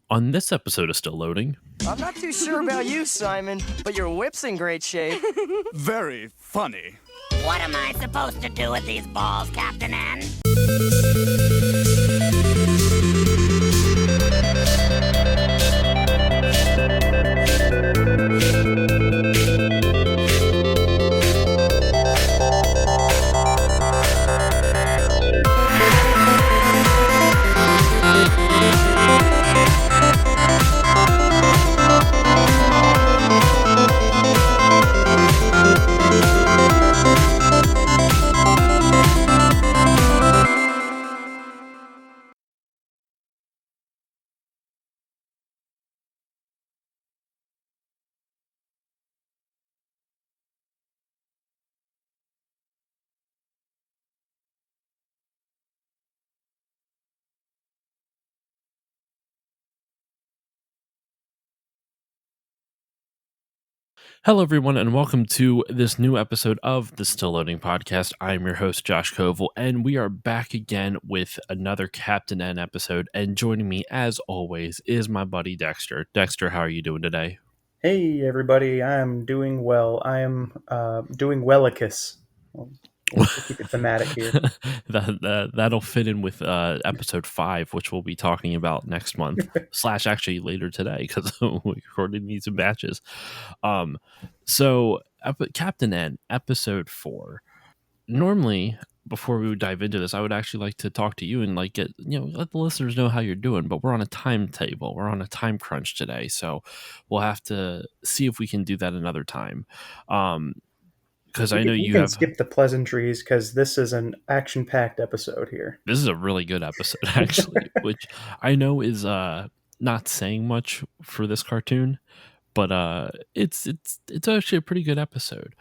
On this episode of Still Loading, I'm not too sure about you, Simon, but your whip's in great shape. Very funny. What am I supposed to do with these balls, Captain N? hello everyone, and welcome to this new episode of the Still Loading podcast. I'm your host, Josh Koval, and we are back again with another Captain N episode. And joining me, as always, is my buddy Dexter. Dexter, how are you doing today? Hey everybody, I am doing well. I am doing wellicus. We'll keep it thematic here. That'll fit in with episode 5, which we'll be talking about next month, / actually later today, because we recorded these in batches. So Captain N, episode 4. Normally, before we would dive into this, I would actually like to talk to you and let the listeners know how you're doing. But we're on a timetable. We're on a time crunch today, so we'll have to see if we can do that another time. Because I know you can have skip the pleasantries because this is an action-packed episode here. This is a really good episode, actually, which I know is not saying much for this cartoon, but it's actually a pretty good episode.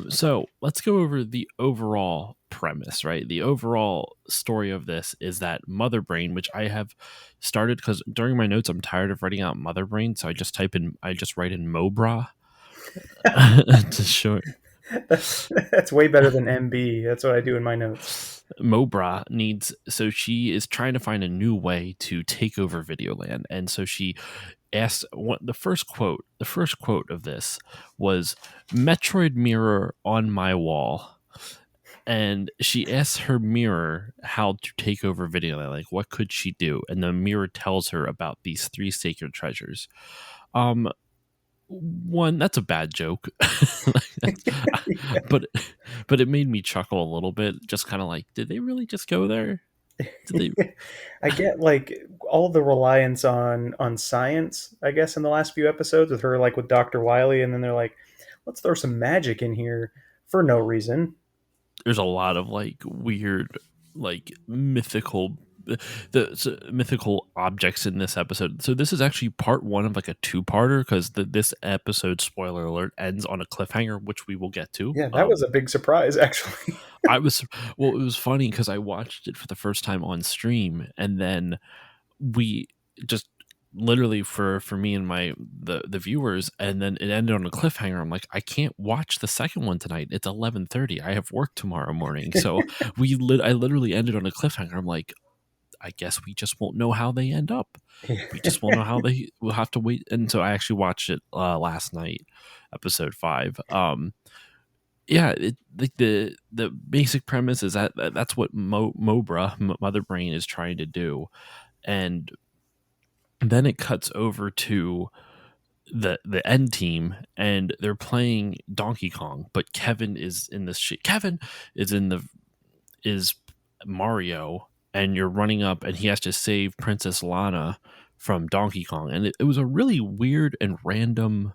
So let's go over the overall premise, right? The overall story of this is that Mother Brain, which I have started because during my notes I'm tired of writing out Mother Brain, so I just write in Mobra to show. That's way better than MB. That's what I do in my notes. Mobra so she is trying to find a new way to take over Videoland, and so she asked the first quote of this was Metroid mirror on my wall, and she asks her mirror how to take over Videoland, like what could she do, and the mirror tells her about these 3 sacred treasures. One, that's a bad joke. but it made me chuckle a little bit, just kind of like, did they really just go there? I get like all the reliance on science, I guess, in the last few episodes with her, like with Dr. Wily, and then they're like, let's throw some magic in here for no reason. There's a lot of like weird, like mythical objects in this episode. So this is actually part 1 of like a 2-parter, because this episode, spoiler alert, ends on a cliffhanger, which we will get to. Yeah, that was a big surprise, actually. It was funny because I watched it for the first time on stream, and then we just literally for me and the viewers, and then it ended on a cliffhanger. I'm like, I can't watch the second one tonight. It's 11:30. I have work tomorrow morning. So I literally ended on a cliffhanger. I'm like, I guess we just won't know how they end up. We just won't know how we'll have to wait. And so I actually watched it last night, episode 5. Yeah, the basic premise is that's what Mobra, Mother Brain, is trying to do. And then it cuts over to the end team, and they're playing Donkey Kong, but Kevin is in this shit. Kevin is Mario, and you're running up, and he has to save Princess Lana from Donkey Kong. And it was a really weird and random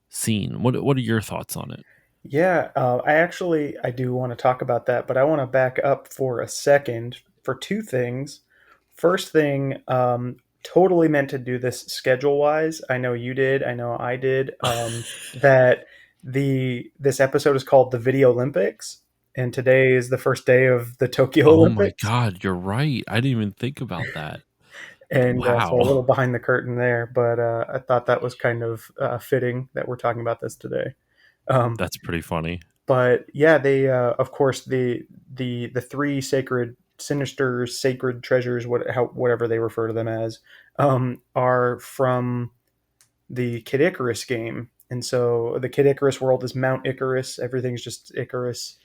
scene. What are your thoughts on it? Yeah, I do want to talk about that, but I want to back up for a second for 2 things. First thing, totally meant to do this schedule-wise. I know you did. I know I did. That this episode is called the Video Olympics, and today is the first day of the Tokyo Olympics. Oh my God, you're right. I didn't even think about that. And wow. So a little behind the curtain there, but I thought that was kind of fitting that we're talking about this today. That's pretty funny. But yeah, they of course the 3 sacred sinisters, sacred treasures, whatever they refer to them as, are from the Kid Icarus game. And so the Kid Icarus world is Mount Icarus. Everything's just Icarus.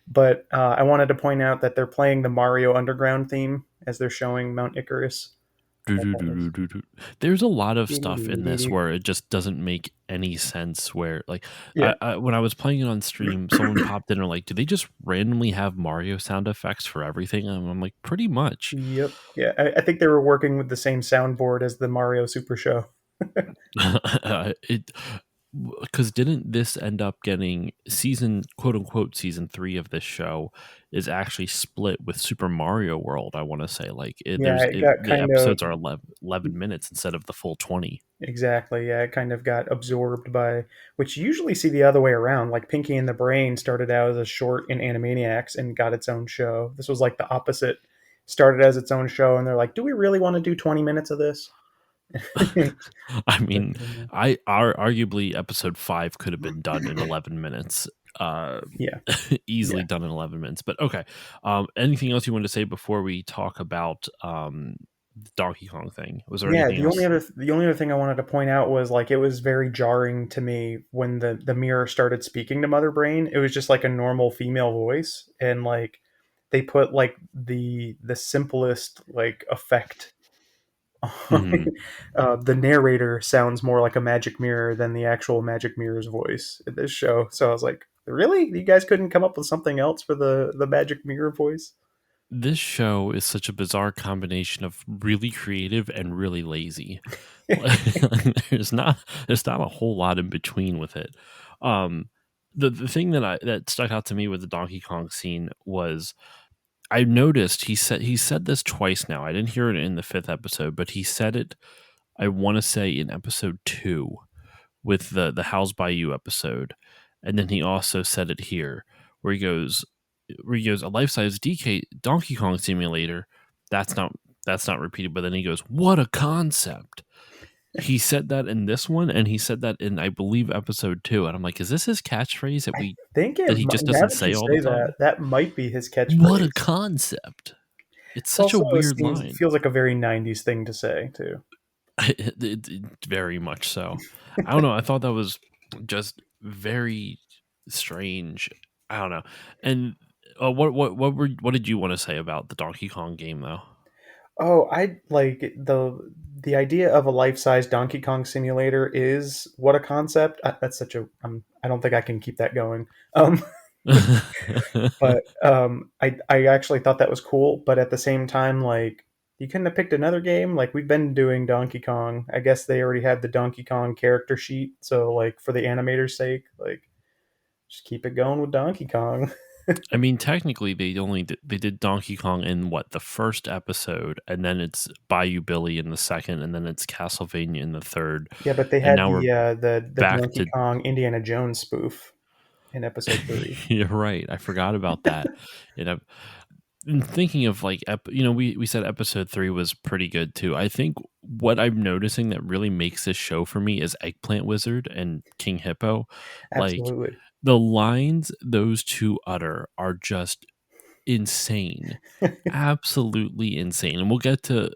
But I wanted to point out that they're playing the Mario Underground theme as they're showing Mount Icarus. I thought that was. There's a lot of stuff in this where it just doesn't make any sense. Where like, Yeah. when I was playing it on stream, someone popped in and like, do they just randomly have Mario sound effects for everything? And I'm like, pretty much. Yep. Yeah. I think they were working with the same soundboard as the Mario Super Show. It because didn't this end up getting season quote unquote season 3 of this show is actually split with Super Mario World? I want to say like Yeah, it got the kind of. episodes are 11 minutes instead of the full 20. Exactly. Yeah, it kind of got absorbed by, which you usually see the other way around. Like Pinky and the Brain started out as a short in Animaniacs and got its own show. This was like the opposite. Started as its own show, and they're like, "Do we really want to do 20 minutes of this?" I But, mean, arguably episode 5 could have been done in 11 minutes. yeah, Easily yeah, done in 11 minutes. But okay. Anything else you want to say before we talk about the Donkey Kong thing? Was there yeah. anything else? The only other thing I wanted to point out was like it was very jarring to me when the mirror started speaking to Mother Brain. It was just like a normal female voice, and like they put like the simplest like effect. Mhm. The narrator sounds more like a magic mirror than the actual magic mirror's voice in this show. So I was like, really? You guys couldn't come up with something else for the magic mirror voice? This show is such a bizarre combination of really creative and really lazy. there's not there's not a whole lot in between with it. Um, the thing that stuck out to me with the Donkey Kong scene was I noticed he said this twice now. I didn't hear it in the 5th episode, but he said it. I want to say in episode 2 with the House by You episode, and then he also said it here where he goes a life size DK Donkey Kong simulator. That's not that's not repeated, but then he goes, "What a concept!" He said that in this one, and he said that in I believe episode 2, and I'm like, is this his catchphrase I think that he just now doesn't that you say all the say that, time? that might be his What a catchphrase. concept! It's It's such a also weird seems line. feels like a very '90s thing to say too. Very much so. I don't know. I thought that was just very strange. I don't know. And what did you want to say about the Donkey Kong game though? Oh, I like the idea of a life-size Donkey Kong simulator is what a concept. That's such a I don't think I can keep that going. Um, but I actually thought that was cool. But at the same time, like you couldn't have picked another game. Like we've been doing Donkey Kong. I guess they already had the Donkey Kong character sheet. So like for the animator's sake, like just keep it going with Donkey Kong. I mean, technically, they did Donkey Kong in what the first episode, and then it's Bayou Billy in the second, and then it's Castlevania in the third, Yeah, but they and had now we're the back Donkey to. Kong Indiana Jones spoof in episode 3. You're right. I forgot about that. And I'm thinking of like, we said episode 3 was pretty good too. I think what I'm noticing that really makes this show for me is Eggplant Wizard and King Hippo. Like Absolutely. the lines those two utter are just insane, absolutely insane. And we'll get to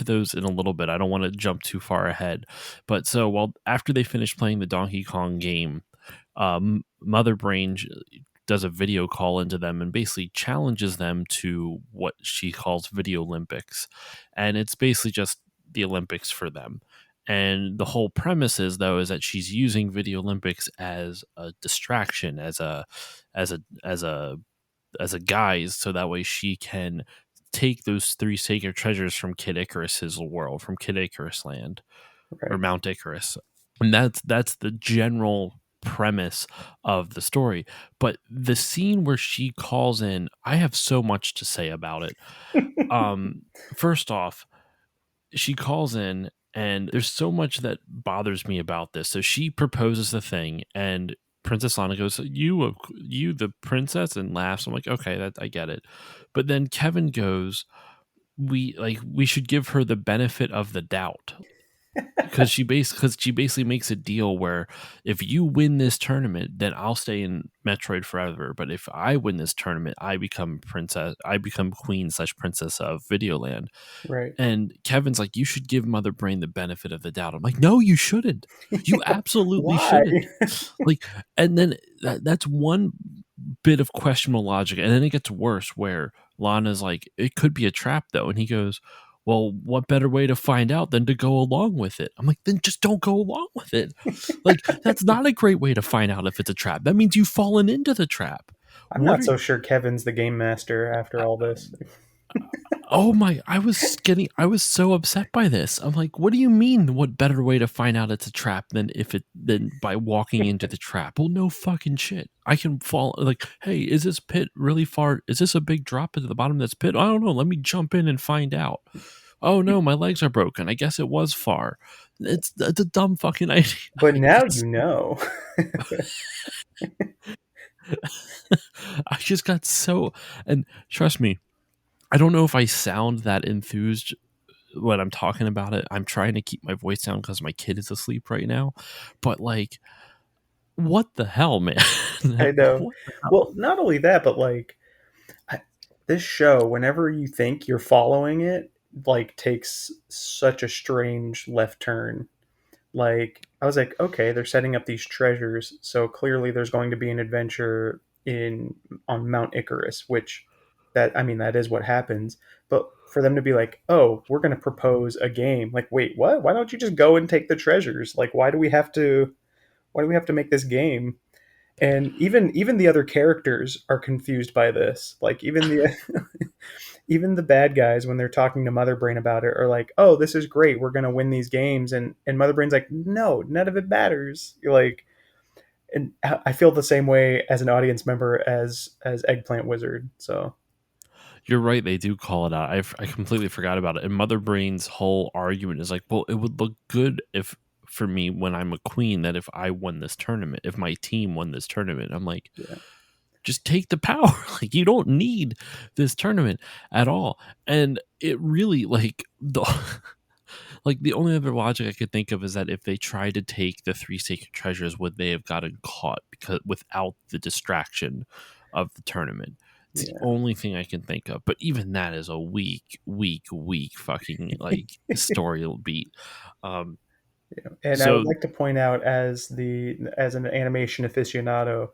those in a little bit. I don't want to jump too far ahead, but so while after they finish playing the Donkey Kong game, Mother Brain does a video call into them and basically challenges them to what she calls Video Olympics, and it's basically just the Olympics for them. And the whole premise is though is that she's using Video Olympics as a distraction, as a as a as a guise, so that way she can take those 3 sacred treasures from Kid Icarus's world, from Kid Icarus land or Right. Mount Icarus. And that's the general premise of the story. But the scene where she calls in, I have so much to say about it. Um First off, she calls in and there's so much that bothers me about this. So she proposes the thing and Princess Lana goes, you the princess," and laughs. I'm like, okay, that I get it. But then Kevin goes, we should give her the benefit of the doubt. because she basically makes a deal where if you win this tournament, then I'll stay in Metroid forever. But if I win this tournament, I become queen slash princess of Videoland. Right. And Kevin's like, you should give Mother Brain the benefit of the doubt. I'm like, no, you shouldn't. You absolutely Why? shouldn't. Like, and then that's one bit of questionable logic. And then it gets worse where Lana's like, it could be a trap though. And he goes, well, what better way to find out than to go along with it? I'm like, then just don't go along with it. Like, that's not a great way to find out if it's a trap. That means you've fallen into the trap. I'm What not are so sure Kevin's the game master after all this. Oh my, I was so upset by this. I'm like, what do you mean what better way to find out it's a trap than by walking into the trap? Well, no fucking shit. I can fall like, hey, is this pit really far? Is this a big drop into the bottom of this pit? I don't know. Let me jump in and find out. Oh no, my legs are broken. I guess it was far. It's a dumb fucking idea. But now you know. I just got so, and trust me, I don't know if I sound that enthused when I'm talking about it. I'm trying to keep my voice down because my kid is asleep right now. But like, what the hell, man? I know. What the hell? Well, not only that, but like I, this show, whenever you think you're following it, like takes such a strange left turn. Like I was like, okay, they're setting up these treasures, so clearly there's going to be an adventure in on Mount Icarus, which that I mean that is what happens. But for them to be like, oh, we're going to propose a game, like, wait, what? Why don't you just go and take the treasures? Like, why do we have to? Why do we have to make this game? And even the other characters are confused by this. Like even the even the bad guys when they're talking to Mother Brain about it are like, "Oh, this is great. We're gonna win these games." And Mother Brain's like, "No, none of it matters." You're like, and I feel the same way as an audience member as Eggplant Wizard. So You're right. They do call it out. I completely forgot about it. And Mother Brain's whole argument is like, well, it would look good if for me when I'm a queen that if I won this tournament, if my team won this tournament, I'm like, yeah, just take the power. Like you don't need this tournament at all. And it really like the like the only other logic I could think of is that if they tried to take the three sacred treasures, would they have gotten caught because without the distraction of the tournament? It's the yeah. only thing I can think of. But even that is a weak fucking like story beat. Um, And I would so like to point out as an animation aficionado,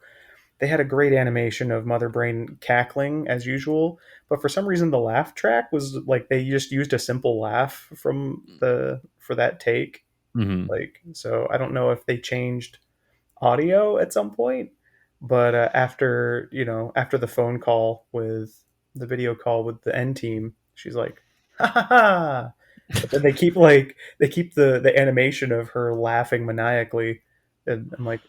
they had a great animation of Mother Brain cackling as usual, but for some reason the laugh track was like they just used a simple laugh from the for that take. mhm. Like so, I don't know if they changed audio at some point, but after after the phone call with the video call with the N team, she's like, ha ha ha. But then they keep the animation of her laughing maniacally, and I'm like,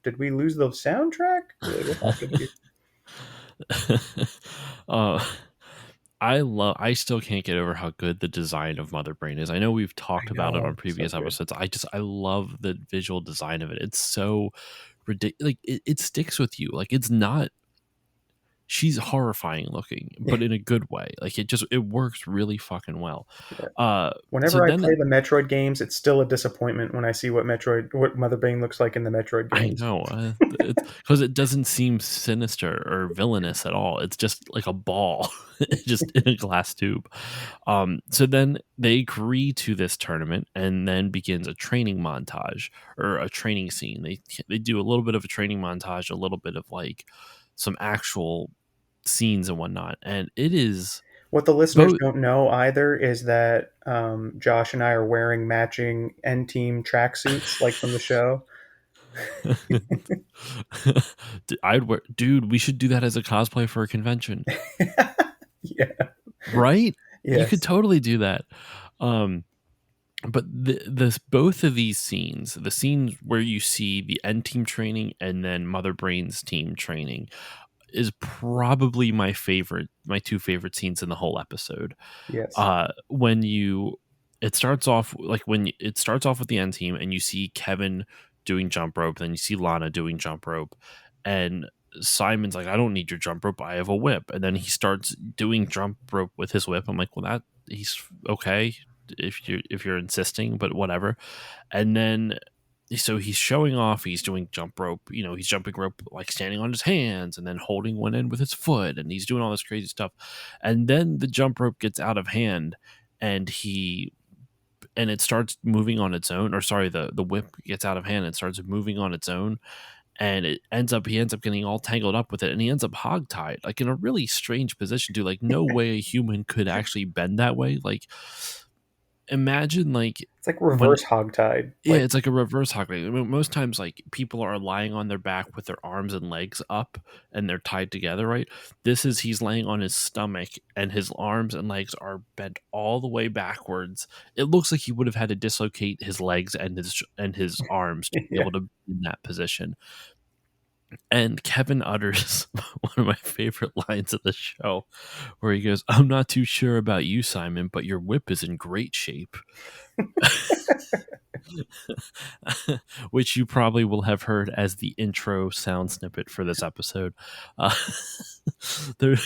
did we lose the soundtrack? Like, what happened here? uh, I still can't get over how good the design of Mother Brain is. I know we've I talked about it on know, so previous good. episodes. I love the visual design of it. It's so ridiculous. Like it sticks with you. Like it's not she's horrifying looking, but in a good way. Like it works really fucking well. Yeah. So Whenever I then play the Metroid games, it's still a disappointment when I see what Mother Brain looks like in the Metroid I games. know it's because it doesn't seem sinister or villainous at all. It's just like a ball, just in a glass tube. So then they agree to this tournament, and then begins a training montage or a training scene. They do a little bit of a training montage, a little bit of like some actual scenes and whatnot, and it is What the listeners both. don't know either is that Josh and I are wearing matching N Team tracksuits, like from the show. I'd wear, dude. We should do that as a cosplay for a convention, Yeah. right? You could Yes. totally do that. Um, but this both of these scenes, the scenes where you see the end team training and then Mother Brain's team training, is probably my two favorite scenes in the whole episode. Yes. When you it starts off like when it starts off with the end team and you see Kevin doing jump rope, then you see Lana doing jump rope, and Simon's like, I don't need your jump rope, I have a whip. And then he starts doing jump rope with his whip. I'm like, well, that he's okay. if you're insisting, but whatever. And then so he's showing off, he's doing jump rope, he's jumping rope like standing on his hands and then holding one end with his foot, and he's doing all this crazy stuff. And then the jump rope gets out of hand, and it starts moving on its own, or sorry, the whip gets out of hand and starts moving on its own, and he ends up getting all tangled up with it, and he ends up hogtied, like in a really strange position too. Like, no way a human could actually bend that way. Like, imagine like It's like when reverse hogtied. yeah, it's like a reverse hog. I mean, most times, like, people are lying on their back with their arms and legs up, and they're tied together, right? He's laying on his stomach, and his arms and legs are bent all the way backwards. It looks like he would have had to dislocate his legs and his arms to be Yeah. able to be in that position. And Kevin utters one of my favorite lines of the show, where he goes, "I'm not too sure about you, Simon, but your whip is in great shape." Which you probably will have heard as the intro sound snippet for this episode. Uh, there,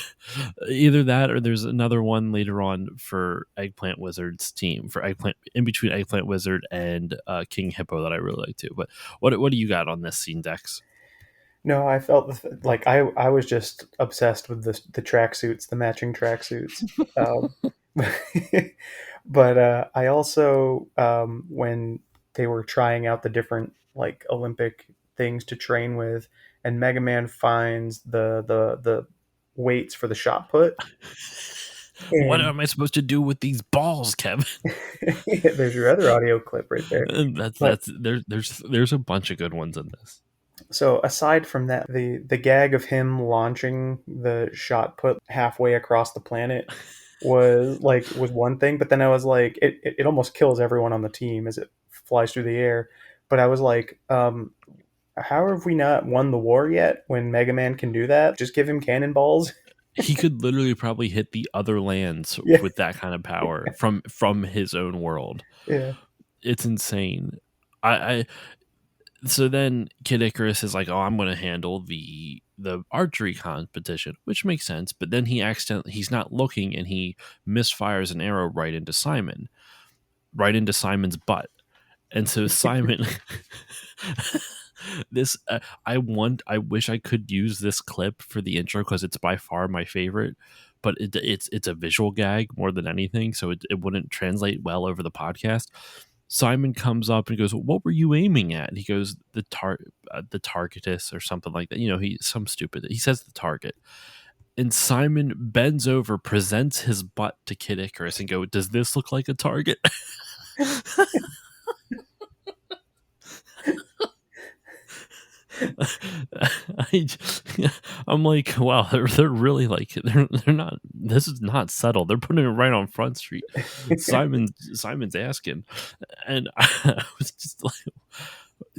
either that or there's another one later on for Eggplant Wizard's team, for Eggplant, in between Eggplant Wizard and King Hippo, that I really like too. But what do you got on this scene, Dex? No, I felt like I was just obsessed with the tracksuits, the matching tracksuits. Um, but I also, when they were trying out the different like Olympic things to train with, and Mega Man finds the weights for the shot put, What and am I supposed to do with these balls, Kevin? there's your other audio clip right there. But There's a bunch of good ones in this. so aside from that, the gag of him launching the shot put halfway across the planet was one thing, but then I was like, it almost kills everyone on the team as it flies through the air. But I was like, how have we not won the war yet when Mega Man can do that? Just give him cannonballs. He could literally probably hit the other lands Yeah, with that kind of power from his own world. yeah. It's insane. I So then Kid Icarus is like, "Oh, I'm going to handle the archery competition," which makes sense. But then he's not looking, and he misfires an arrow right into Simon's butt. And so Simon, this I wish I could use this clip for the intro because it's by far my favorite. But it's a visual gag more than anything, so it wouldn't translate well over the podcast. Simon comes up and goes, "What were you aiming at?" And he goes, the targetus or something like that. He says the target. And Simon bends over, presents his butt to Kid Icarus, and go, "Does this look like a target?" I, I'm like, wow, they're really like they're not. This is not subtle. They're putting it right on Front Street. Simon's asking, and I was just like,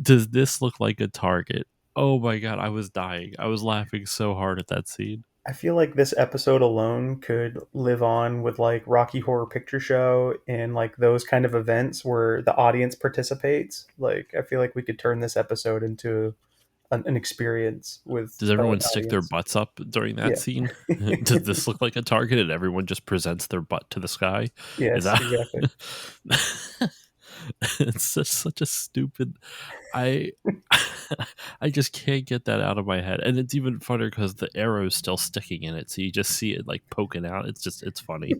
"Does this look like a target?" Oh my god, I was dying. I was laughing so hard at that scene. I feel like this episode alone could live on with like Rocky Horror Picture Show and like those kind of events where the audience participates. Like, I feel like we could turn this episode into an experience with Does an everyone stick their audience. butts up during that Yeah. scene? Does this look like a target and everyone just presents their butt to the sky? Is Yes, that exactly. it's just such a stupid I I just can't get that out of my head. And it's even funnier because the arrow's still sticking in it, so you just see it like poking out. It's funny.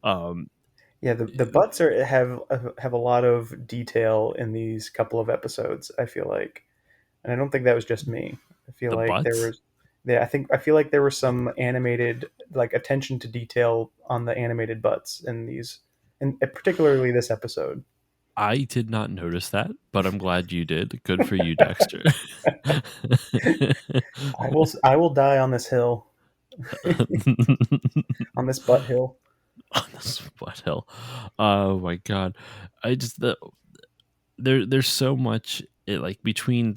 Um Yeah, the butts have a lot of detail in these couple of episodes, I feel like. And I don't think that was just me. I feel the like butts? I feel like there was some animated like attention to detail on the animated butts in these, and particularly this episode. I did not notice that, but I'm glad you did. Good for you, Dexter. I will die on this hill, on this butt hill. On this what hell? Oh my god! I just there's so much like between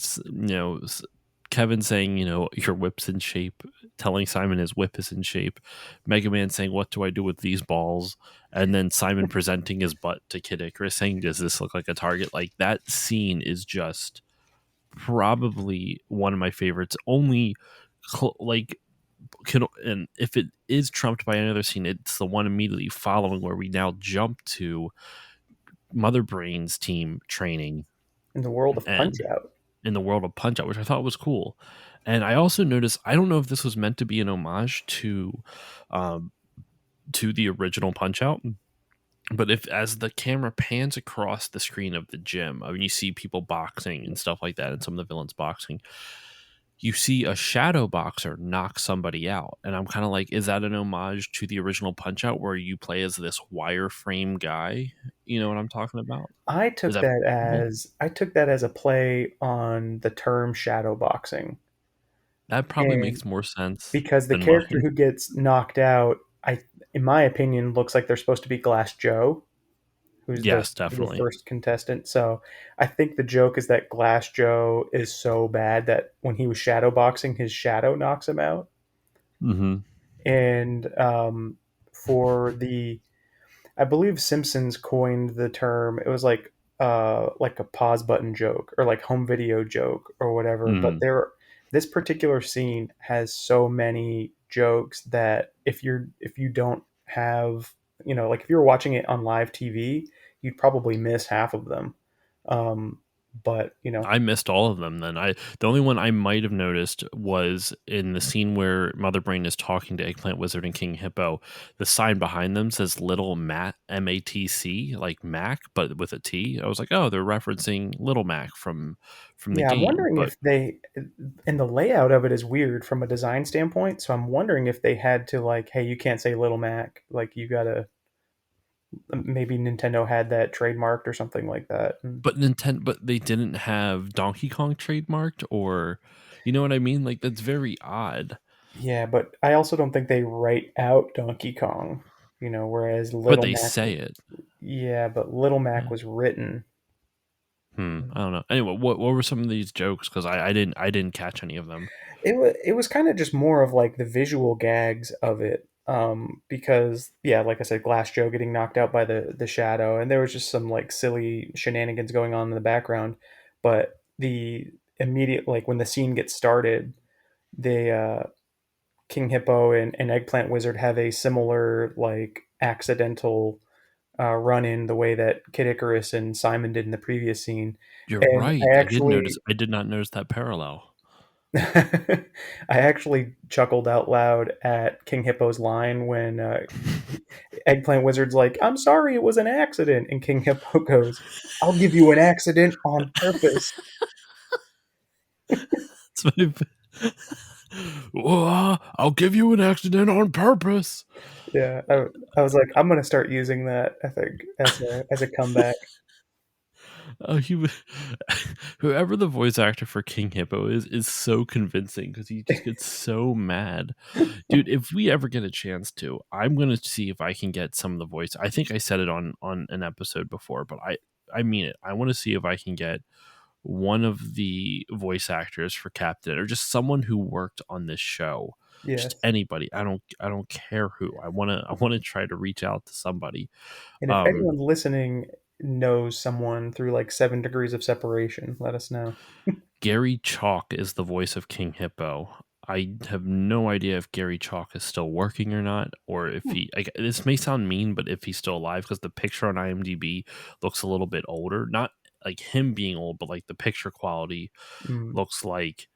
Kevin saying your whip's in shape, telling Simon his whip is in shape, Mega Man saying what do I do with these balls, and then Simon presenting his butt to Kid Icarus saying does this look like a target? Like that scene is just probably one of my favorites. Only like and if it is trumped by another scene, it's the one immediately following where we now jump to Mother Brain's team training In the world of Punch and Out. in the world of Punch Out, which I thought was cool. And I also noticed, I don't know if this was meant to be an homage um, to the original Punch Out, but if as the camera pans across the screen of the gym, I mean, you see people boxing and stuff like that, and some of the villains boxing. You see a shadow boxer knock somebody out, and I'm kind of like, is that an homage to the original Punch Out, where you play as this wireframe guy? You know what I'm talking about? Is that possible? I took that as a play on the term shadow boxing, That probably and makes more sense because the than character mine. who gets knocked out, in my opinion, looks like they're supposed to be Glass Joe, who's Yes, the definitely. first contestant. So I think the joke is that Glass Joe is so bad that when he was shadow boxing, his shadow knocks him out. Hmm. And for the I believe Simpsons coined the term. It was like a pause button joke or like home video joke or whatever. But Mm. this particular scene has so many jokes that if you don't have, like if you were watching it on live TV, you'd probably miss half of them. Um, but I missed all of them then. The only one I might have noticed was in the scene where Mother Brain is talking to Eggplant Wizard and King Hippo. The sign behind them says Little Matt, MATC, like Mac, but with a T. I was like, oh, they're referencing Little Mac from the yeah, I'm game. wondering But if and the layout of it is weird from a design standpoint. So I'm wondering if they had to like, hey, you can't say Little Mac, like you gotta maybe Nintendo had that trademarked or something like that. And but they didn't have Donkey Kong trademarked, or you know what I mean? Like that's very odd. yeah, but I also don't think they write out Donkey Kong, whereas But Little they Mac, say it. yeah, but Little Mac Yeah. was written. I don't know. Anyway, what were some of these jokes? Because I didn't catch any of them. It was kind of just more of like the visual gags of it. Because yeah, like I said, Glass Joe getting knocked out by the shadow, and there was just some like silly shenanigans going on in the background. But the immediate like when the scene gets started, they King Hippo and Eggplant Wizard have a similar like accidental run in the way that Kid Icarus and Simon did in the previous scene. You're And right. I did not notice that parallel. I actually chuckled out loud at King Hippo's line when Eggplant Wizard's like, "I'm sorry, it was an accident," and King Hippo goes, "I'll give you an accident on purpose." It's my- I'll give you an accident on purpose. Yeah, I was like, I'm gonna start using that. I think as a comeback. Oh, whoever the voice actor for King Hippo is so convincing because he just gets so mad, dude. If we ever get a chance to, I'm gonna see if I can get some of the voice. I think I said it on an episode before, but I mean it. I want to see if I can get one of the voice actors for Captain or just someone who worked on this show. Just Yes. anybody. I don't care who. I wanna try to reach out to somebody. And if Um anyone listening knows someone through like 7 degrees of separation, let us know. Gary Chalk is the voice of King Hippo. I have no idea if Gary Chalk is still working or not, or if this may sound mean, but if he's still alive, because the picture on IMDb looks a little bit older. Not like him being old, but like the picture quality Mm, looks like,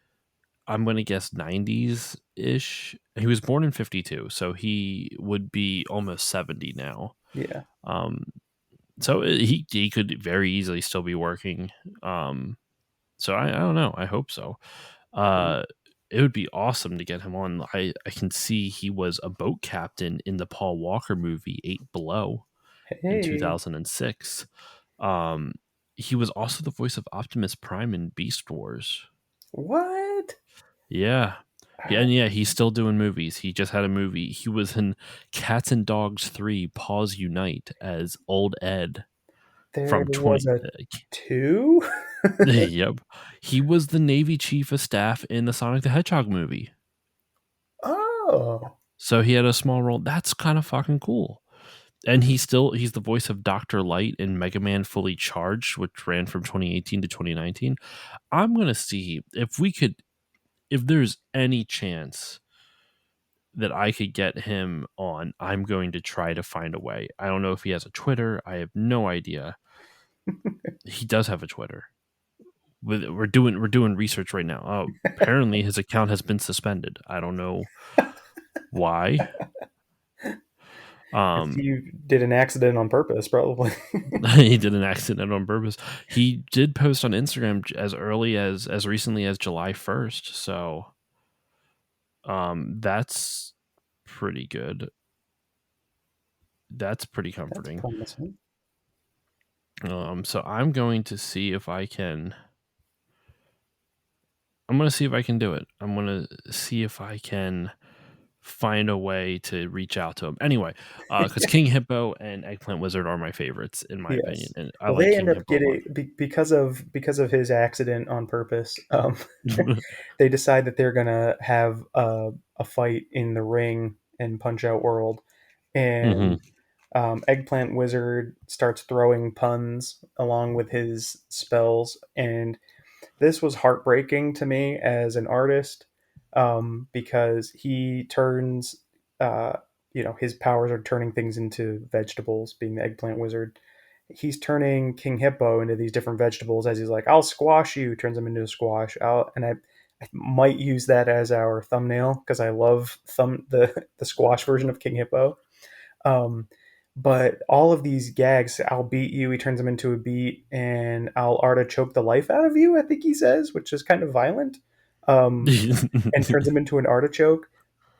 I'm going to guess 90s ish. He was born in 52, so he would be almost 70 now. yeah. Um, so he could very easily still be working. So I don't know. I hope so. Uh, it would be awesome to get him on. I can see he was a boat captain in the Paul Walker movie Eight Below in Hey, 2006. Um, he was also the voice of Optimus Prime in Beast Wars. what? Yeah. Yeah, and yeah, he's still doing movies. He just had a movie. He was in Cats and Dogs 3 Paws Unite as Old Ed There from was 20. a two? Yep. He was the Navy Chief of Staff in the Sonic the Hedgehog movie. Oh, So he had a small role. That's kind of fucking cool. And he's the voice of Dr. Light in Mega Man Fully Charged, which ran from 2018 to 2019. I'm going to see if there's any chance that I could get him on, I'm going to try to find a way. I don't know if he has a Twitter. I have no idea. He does have a Twitter. We're doing research right now. Oh, apparently his account has been suspended. I don't know why. If you did an accident on purpose, probably. He did an accident on purpose. He did post on Instagram as recently as July 1st. So, that's pretty good. That's pretty That's comforting. promising. So I'm going to see if I can. I'm going to see if I can do it. I'm going to see if I can find a way to reach out to him. Anyway, because King Hippo and Eggplant Wizard are my favorites in my opinion, Yes. and I Well, like they end King up Hippo a lot. getting because of his accident on purpose. They decide that they're gonna have a fight in the ring in Punch Out World, Hmm. and Eggplant Wizard starts throwing puns along with his spells, and this was heartbreaking to me as an artist, because he turns, uh, his powers are turning things into vegetables, being the Eggplant Wizard. He's turning King Hippo into these different vegetables as he's like, I'll squash you, turns him into a squash. I might use that as our thumbnail because I love the squash version of King Hippo. Um, but all of these gags, I'll beat you, he turns him into a beat, and I'll artichoke the life out of you, I think he says, which is kind of violent, and turns him into an artichoke.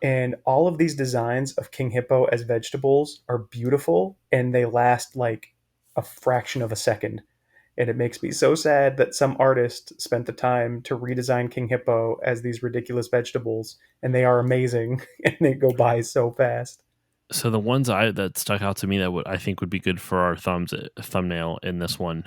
And all of these designs of King Hippo as vegetables are beautiful, and they last like a fraction of a second. And it makes me so sad that some artist spent the time to redesign King Hippo as these ridiculous vegetables, and they are amazing, and they go by so fast. So the ones that stuck out to me that I think would be good for our thumbnail in this one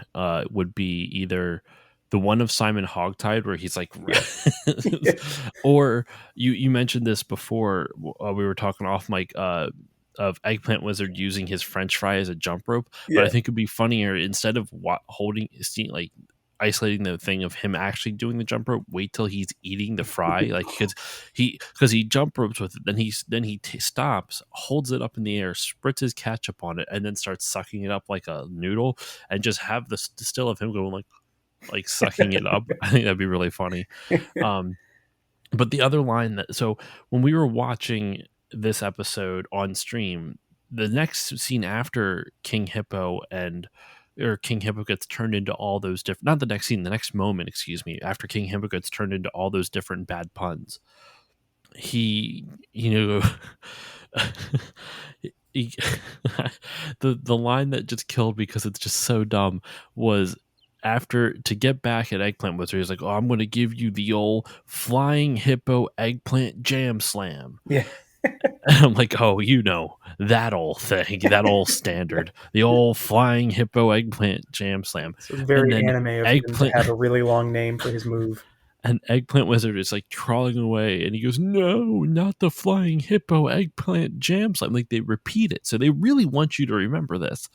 would be either the one of Simon Hogtide where he's like, Yes. or you mentioned this before, we were talking off mic, of Eggplant Wizard using his French fry as a jump rope, but I Yeah. think it'd be funnier instead of holding, like isolating the thing of him actually doing the jump rope. Wait till he's eating the fry, like because he jump ropes with it, then he stops, holds it up in the air, spritz his ketchup on it, and then starts sucking it up like a noodle, and just have the still of him going like sucking it up. I think that'd be really funny. Um, but the other line so when we were watching this episode on stream, the next scene after King Hippo gets turned into all those different, not the next scene, the next moment, excuse me, after King Hippo gets turned into all those different bad puns, he, he, the line that just killed because it's just so dumb was after to get back at Eggplant Wizard, he's like, "Oh, I'm going to give you the old flying hippo eggplant jam slam." Yeah. And I'm like, "Oh, that old thing, that old standard, the old flying hippo eggplant jam slam." So it's And very then anime of him to Eggplant have a really long name for his move. and Eggplant Wizard is like crawling away, and he goes, "No, not the flying hippo eggplant jam slam." Like they repeat it, so they really want you to remember this.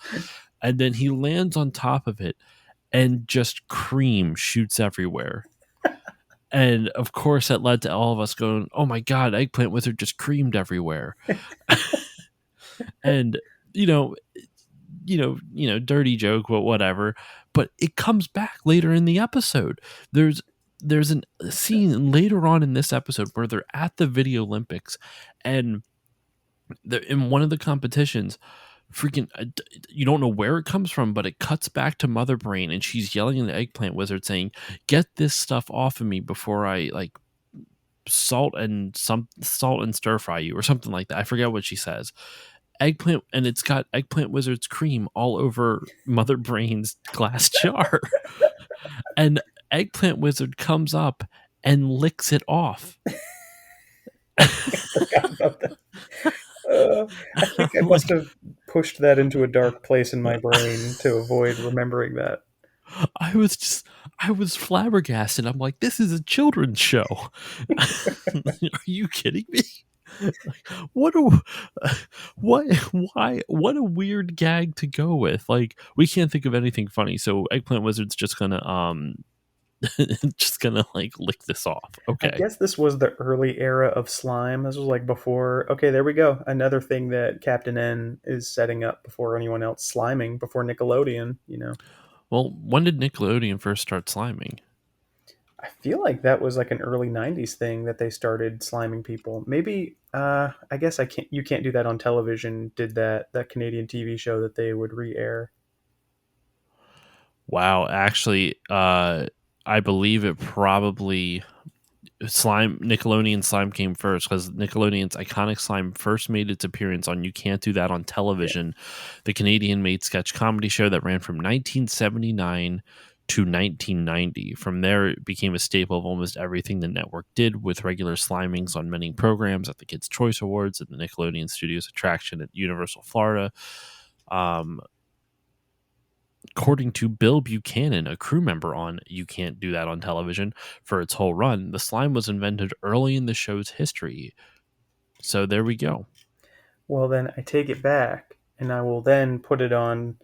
And then he lands on top of it, and just cream shoots everywhere. And of course, that led to all of us going, "Oh my god, Eggplant Wizard just creamed everywhere." And you know, dirty joke, but whatever. But it comes back later in the episode. There's a scene later on in this episode where they're at the Video Olympics, and they're in one of the competitions. Freaking, you don't know where it comes from, but it cuts back to Mother Brain, and she's yelling at the Eggplant Wizard, saying, "Get this stuff off of me before I like salt and stir fry you," or something like that. I forget what she says. Eggplant, and it's got Eggplant Wizard's cream all over Mother Brain's glass jar. And Eggplant Wizard comes up and licks it off. I forgot about that. I think I must Like, have pushed that into a dark place in my brain to avoid remembering that. I was flabbergasted. I'm like, this is a children's show. Are you kidding me? Like, what a what a weird gag to go with. Like, we can't think of anything funny, so Eggplant Wizard's just gonna just gonna like lick this off. I Okay. guess this was the early era of slime. This was like before. Okay, there we go. Another thing that Captain N is setting up before anyone else, sliming before Nickelodeon. Well, when did Nickelodeon first start sliming? I feel like that was like an early '90s thing that they started sliming people. Maybe. I guess I can't. You can't do that on television. Did that Canadian TV show that they would re-air? Wow, actually, I believe it probably Nickelodeon slime came first because Nickelodeon's iconic slime first made its appearance on You Can't Do That on Yeah. Television, the Canadian made sketch comedy show that ran from 1979 to 1990. From there, it became a staple of almost everything the network did, with regular slimings on many programs at the Kids' Choice Awards and the Nickelodeon Studios attraction at Universal Florida. Um, According to Bill Buchanan, a crew member on You Can't Do That on Television, for its whole run, the slime was invented early in the show's history. So there we go. Well, then I take it back, and I will then put it on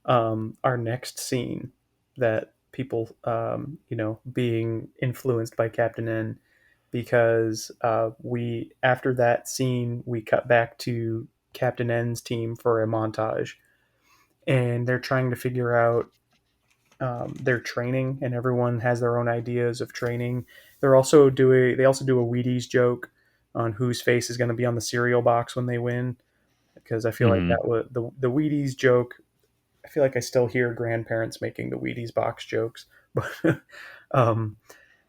our next scene that people, being influenced by Captain N, because we after that scene we cut back to Captain N's team for a montage, and they're trying to figure out their training, and everyone has their own ideas of training. They also do a Wheaties joke on whose face is going to be on the cereal box when they win, because I feel like Hmm. that was the Wheaties joke. I feel like I still hear grandparents making the Wheaties box jokes, but um,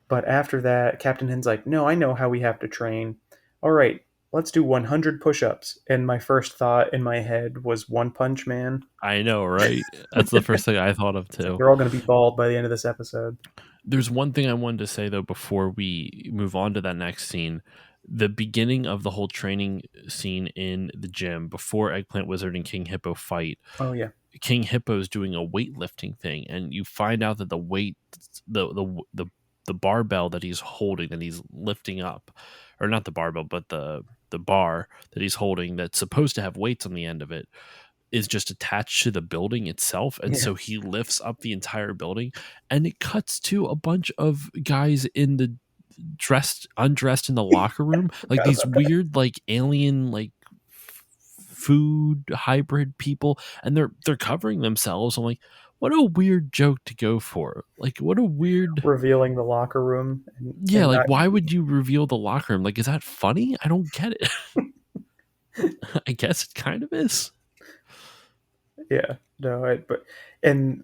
but after that, Captain Hen's like, "No, I know how we have to train. All right, let's do 100 push-ups." And my first thought in my head was One Punch Man. I know, right? That's the first thing I thought of It's like too. they're all going to be bald by the end of this episode. There's one thing I wanted to say though before we move on to that next scene. The beginning of the whole training scene in the gym before Eggplant Wizard and King Hippo fight, Oh yeah, King Hippo's doing a weightlifting thing, and you find out that the the barbell that he's holding, that he's lifting up, or not the barbell, but the bar that he's holding that's supposed to have weights on the end of it, is just attached to the building itself, and yeah. so he lifts up the entire building, and it cuts to a bunch of guys in the undressed in the locker room, like Forgot these about that. weird like alien like food hybrid people, and they're covering themselves. I'm like, what a weird joke to go for. Like, what a weird. Revealing the locker room Yeah, and like not. why would you reveal the locker room? Like, is that funny? I don't get it. I guess it kind of is. Yeah, no, but and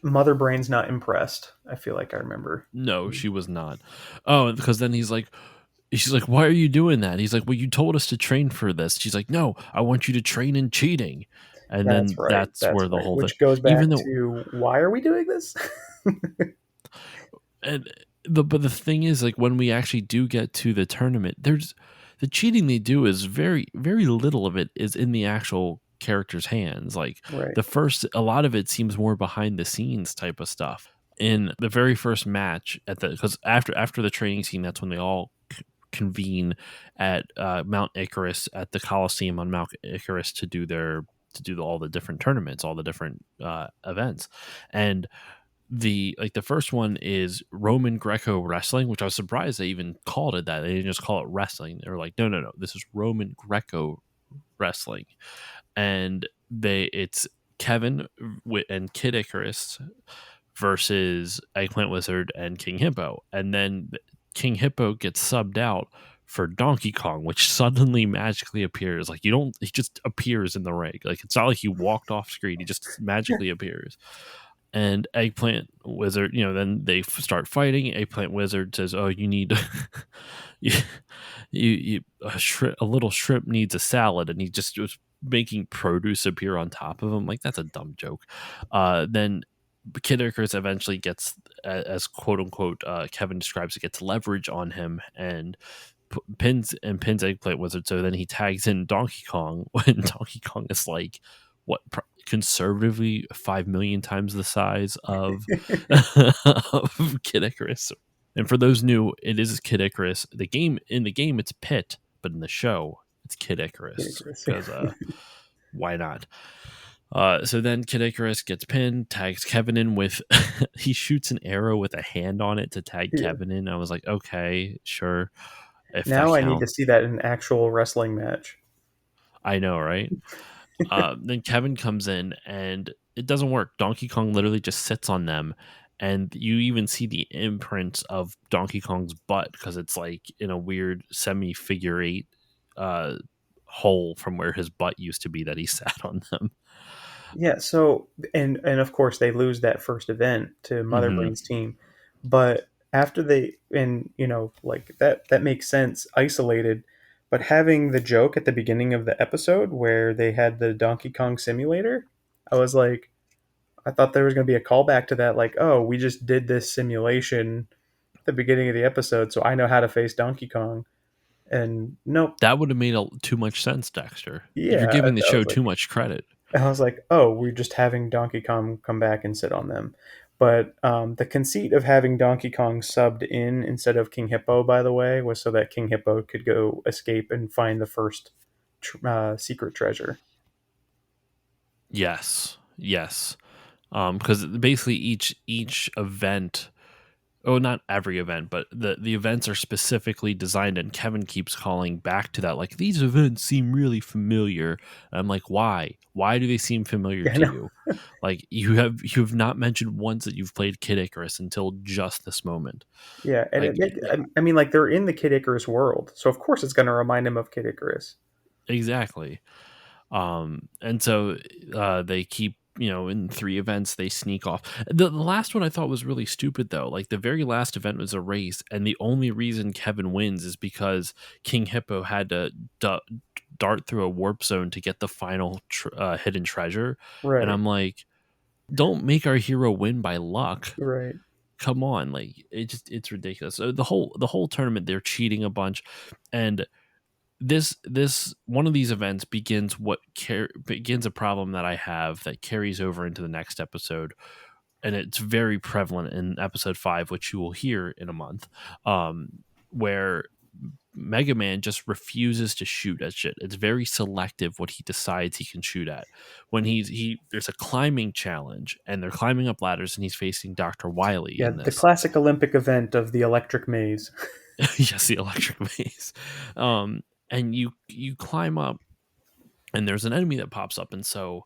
Mother Brain's not impressed. I feel like I remember. No, she was not. Oh, because then she's like, why are you doing that? He's like, well, you told us to train for this. She's like, no, I want you to train in cheating. And That's then right. that's That's where the right. whole thing, Which goes back even though, to why are we doing this? and but the thing is, like, when we actually do get to the tournament, there's the cheating they do is very little of it is in the actual character's hands. Like Right. a lot of it seems more behind the scenes type of stuff. In the very first match because after the training scene, that's when they all convene at Mount Icarus, at the Coliseum on Mount Icarus, to do all the different tournaments, all the different events. And the first one is Roman Greco wrestling, which I was surprised they even called it that. They didn't just call it wrestling. They were like, no, this is Roman Greco wrestling. And it's Kevin and Kid Icarus versus Eggplant Wizard and King Hippo. And then King Hippo gets subbed out for Donkey Kong, which suddenly magically appears. Like, he just appears in the ring. Like, it's not like he walked off screen, he just magically appears. And Eggplant Wizard, then they start fighting. Eggplant Wizard says, "Oh, you need you, a little shrimp needs a salad," and he just was making produce appear on top of him. Like, that's a dumb joke. Then Kid Icarus eventually gets, as quote unquote, Kevin describes it, gets leverage on him and pins Eggplant Wizard. So then he tags in Donkey Kong when Donkey Kong is like, what, conservatively 5 million times the size of of Kid Icarus. And for those new, it is Kid Icarus. In the game it's Pit, but in the show it's Kid Icarus Icarus. because why not? So then Kid Icarus gets pinned, tags Kevin in with he shoots an arrow with a hand on it to tag Yeah. Kevin in. I was like, okay, sure, if that Now I need to counts. see that in an actual wrestling match. I know, right? Then Kevin comes in and it doesn't work. Donkey Kong literally just sits on them, and you even see the imprint of Donkey Kong's butt because it's like in a weird semi figure eight uh, hole from where his butt used to be that he sat on them. Yeah, so and of course they lose that first event to Mother Hmm. Brain's team. But after they and like that makes sense isolated, but having the joke at the beginning of the episode where they had the Donkey Kong simulator, I was like I thought there was going to be a callback to that like, "Oh, we just did this simulation at the beginning of the episode, so I know how to face Donkey Kong." And nope. That would have made too much sense, Dexter. You're Yeah, giving the I show was too like much credit. I was like, oh, we're just having Donkey Kong come back and sit on them. But the conceit of having Donkey Kong subbed in instead of King Hippo, by the way, was so that King Hippo could go escape and find the first secret treasure. Yes, yes. Because basically each event, oh, not every event, but the events are specifically designed, and Kevin keeps calling back to that, like these events seem really familiar. And I'm like, why? Why do they seem familiar Yeah, I to know. you? Like you have not mentioned once that you've played Kid Icarus until just this moment. Yeah, and Like I mean, like they're in the Kid Icarus world, so of course it's going to remind him of Kid Icarus. exactly. And so they keep, in three events they sneak off. The last one I thought was really stupid though. Like the very last event was a race, and the only reason Kevin wins is because King Hippo had to dart through a warp zone to get the final hidden treasure. And Right, I'm like, don't make our hero win by luck. right. Come on, like it's ridiculous. So the whole tournament they're cheating a bunch, and this one of these events begins a problem that I have that carries over into the next episode, and it's very prevalent in episode 5, which you will hear in a month, where Mega Man just refuses to shoot at shit. It's very selective what he decides he can shoot at. When he there's a climbing challenge and they're climbing up ladders and he's facing Dr. Wily Yeah, in the this. classic Olympic event of the electric maze. Yes, the electric maze. And you climb up and there's an enemy that pops up, and so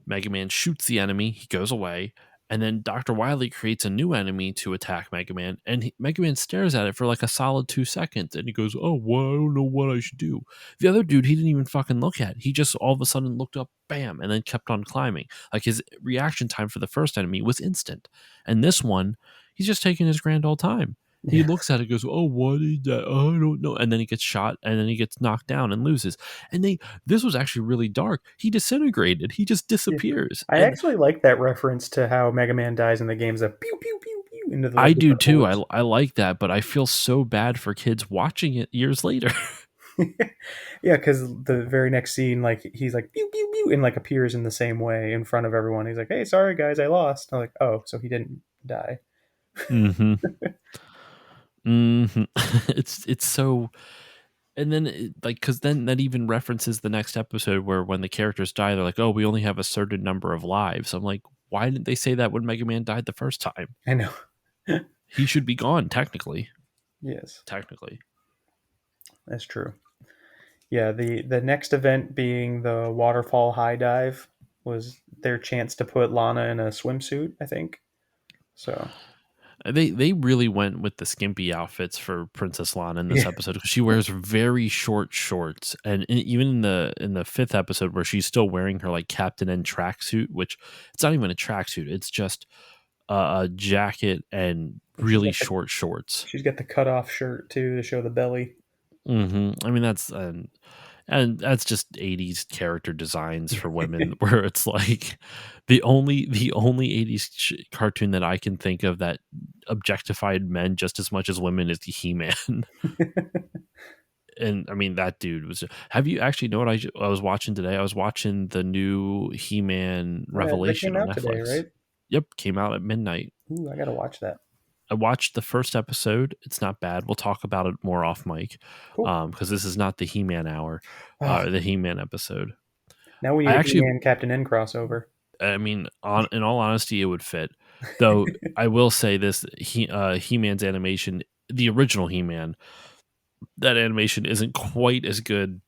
Mega Man shoots the enemy, he goes away, and then Dr. Wily creates a new enemy to attack Mega Man, and Mega Man stares at it for like a solid 2 seconds, and he goes, "Oh, well, I don't know what I should do." The other dude, he didn't even fucking look at. He just all of a sudden looked up, bam, and then kept on climbing. Like his reaction time for the first enemy was instant, and this one, he's just taking his grand old time. He Yeah, looks at it, goes, "Oh, what is that? Oh, I don't know," and then he gets shot, and then he gets knocked down and loses. And this was actually really dark. He disintegrated. He just yeah. disappears. I And actually like that reference to how Mega Man dies in the games of pew pew pew pew into the I do different too. I, orbs. I like that, but I feel so bad for kids watching it years later. Yeah, because the very next scene, like he's like pew pew pew, and like appears in the same way in front of everyone. He's like, "Hey, sorry guys, I lost." I'm like, "Oh, so he didn't die." Hmm. Hmm. It's so. And then like because then that even references the next episode where when the characters die, they're like, "Oh, we only have a certain number of lives." I'm like, why didn't they say that when Mega Man died the first time? I know. He should be gone technically. Yes, Technically. that's true. Yeah, the next event being the waterfall high dive was their chance to put Lana in a swimsuit. I think so. They really went with the skimpy outfits for Princess Lana in this Yeah, episode because she wears very short shorts, and even in the fifth episode where she's still wearing her like Captain N tracksuit, which it's not even a tracksuit, it's just a jacket and she's really got the short shorts. she's got the cut off shirt too to show the belly. I mean and that's just 80s character designs for women where it's like the only 80s cartoon that I can think of that objectified men just as much as women is the He-Man. And I mean that dude was. Have you actually know what I was watching today? I was watching the new He-Man Oh, yeah, that Revelation came on out today, Netflix. right? Yep, came out at midnight. Ooh, I gotta watch that. I watched the first episode. It's not bad. We'll talk about it more off mic, Cool. because this is not the He-Man hour, Oh, the He-Man episode. Now we I need a actually, He-Man Captain N crossover. I mean, in all honesty, it would fit. Though I will say this: He-Man's animation, the original He-Man, that animation isn't quite as good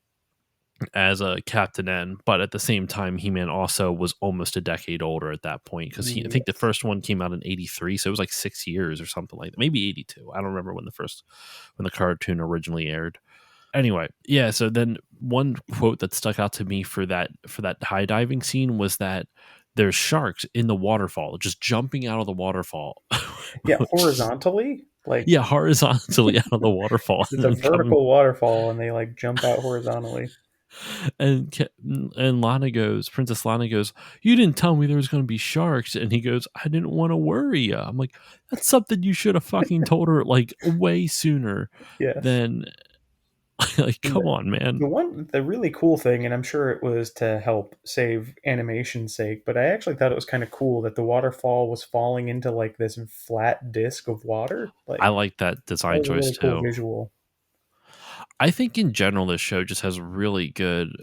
as a Captain N, but at the same time, He-Man also was almost a decade older at that point because I think the Yes. first one came out in '83, so it was like 6 years or something like that, maybe '82. I don't remember when the cartoon originally aired. Anyway, yeah. So then one quote that stuck out to me for that high diving scene was that there's sharks in the waterfall, just jumping out of the waterfall. Yeah, horizontally, like Yeah, horizontally out of the waterfall because it's and a then coming. vertical waterfall, and they like jump out horizontally. And Lana goes, Princess Lana goes, "You didn't tell me there was going to be sharks." And he goes, "I didn't want to worry you." I'm like, that's something you should have fucking told her like way sooner Yes. than like, And come on, man. the really cool thing, and I'm sure it was to help save animation's sake, but I actually thought it was kind of cool that the waterfall was falling into like this flat disc of water. I Like like that that design was a choice really cool too. visual I think in general this show just has really great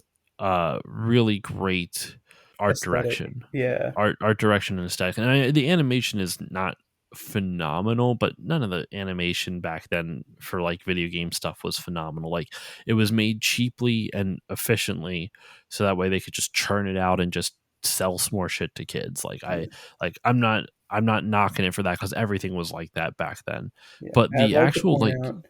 art aesthetic. direction. Yeah. Art direction and aesthetic. And the animation is not phenomenal, but none of the animation back then for like video game stuff was phenomenal. Like it was made cheaply and efficiently so that way they could just churn it out and just sell some more shit to kids. Yeah. I'm not knocking it for that cuz everything was like that back then. Yeah. But I'd the like to actual point like out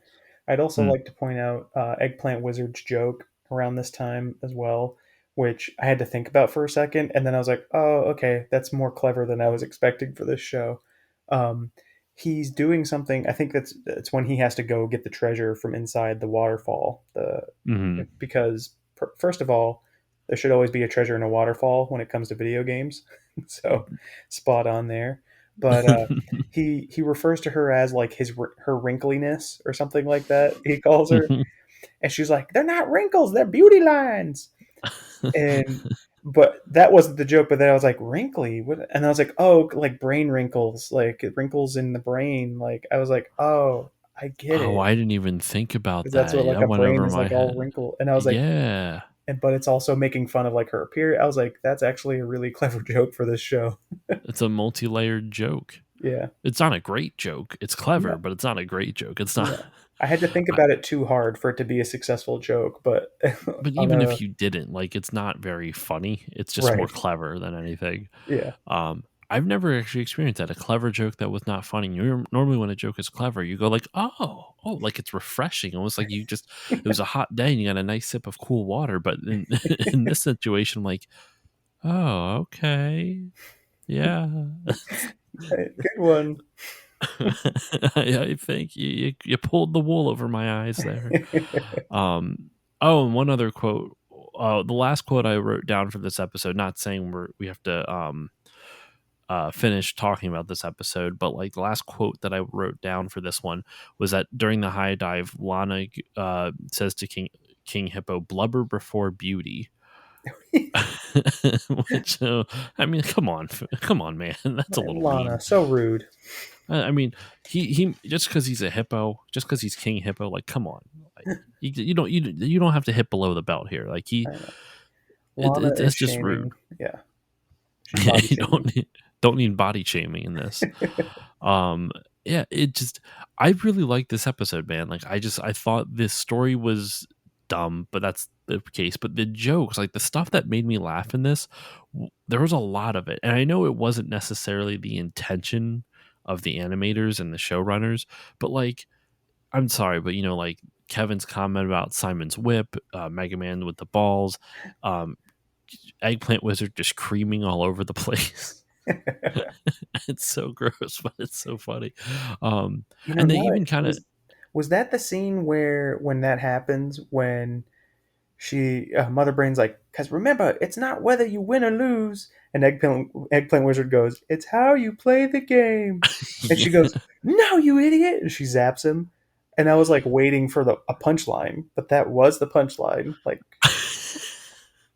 I'd also mm, like to point out Eggplant Wizard's joke around this time as well, which I had to think about for a second, and then I was like, "Oh, okay, that's more clever than I was expecting for this show." Um, he's doing something. I think that's when he has to go get the treasure from inside the waterfall. mhm. Because first of all, there should always be a treasure in a waterfall when it comes to video games. So spot on there. But he refers to her as like her wrinkliness or something like that. He calls her, and she's like, "They're not wrinkles, they're beauty lines." And but that wasn't the joke. But then I was like, "Wrinkly," what? And I was like, "Oh, like brain wrinkles, like wrinkles in the brain." Like I was like, "Oh, I get Oh, it." I didn't even think about Because that's that. what like That a went brain over is my like all head. wrinkled. And I was like, Yeah. but it's also making fun of like her appearance. I was like, that's actually a really clever joke for this show. It's a multi-layered joke. Yeah. It's not a great joke. It's clever, No. but it's not a great joke. It's not. Yeah. I had to think I, about it too hard for it to be a successful joke, but but on even a if you didn't, like, it's not very funny. It's just more right. clever than anything. Yeah. Um, I've never actually experienced that. A clever joke that was not funny. Normally when a joke is clever, you go like, oh, like it's refreshing. Almost like it was a hot day and you got a nice sip of cool water. But in, in this situation, I'm like, oh, okay. Yeah. Good one. I think you pulled the wool over my eyes there. Oh, and one other quote. The last quote I wrote down for this episode, not saying we have to finish talking about this episode, but like the last quote that I wrote down for this one was that during the high dive, Lana says to King Hippo, "Blubber before beauty." Which I mean, come on, man, that's a little Lana, mean. so rude. I mean, he just because he's a hippo, just because he's King Hippo, like, come on, like, you don't have to hit below the belt here. Like I know. Lana is that's just rude. shaming. Yeah. She's Yeah, body you shaming. don't need body shaming in this. Um, yeah, it just I really like this episode, man. Like, I thought this story was dumb, but that's the case. But the jokes, like the stuff that made me laugh in this, there was a lot of it, and I know it wasn't necessarily the intention of the animators and the showrunners, but like, I'm sorry, but like Kevin's comment about Simon's whip, Mega Man with the balls, um, Eggplant Wizard just creaming all over the place. It's so gross, but it's so funny. And they Now even kind of was that the scene where when that happens when she Mother Brain's like, because remember, it's not whether you win or lose. And Eggplant Wizard goes, it's how you play the game. And she goes, no, you idiot. And she zaps him. And I was like waiting for a punchline, but that was the punchline. Like,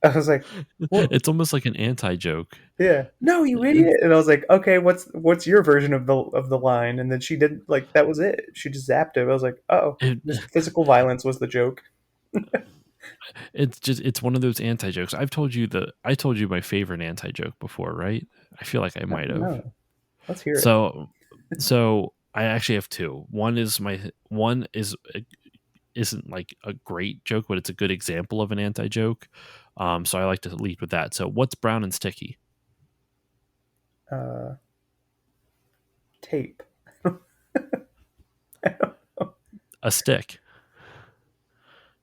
I was like, what? it's almost like an anti joke. Yeah, no, you idiot. And I was like, okay, what's your version of the line? And then she didn't, like, that was it. She just zapped him. I was like, oh, It, physical violence was the joke. It's one of those anti jokes. I told you my favorite anti joke before, right? I feel like I might have. No, let's hear it. So so I actually have two. One is isn't like a great joke, but it's a good example of an anti joke. So I like to lead with that. So what's brown and sticky? Uh, tape. A stick.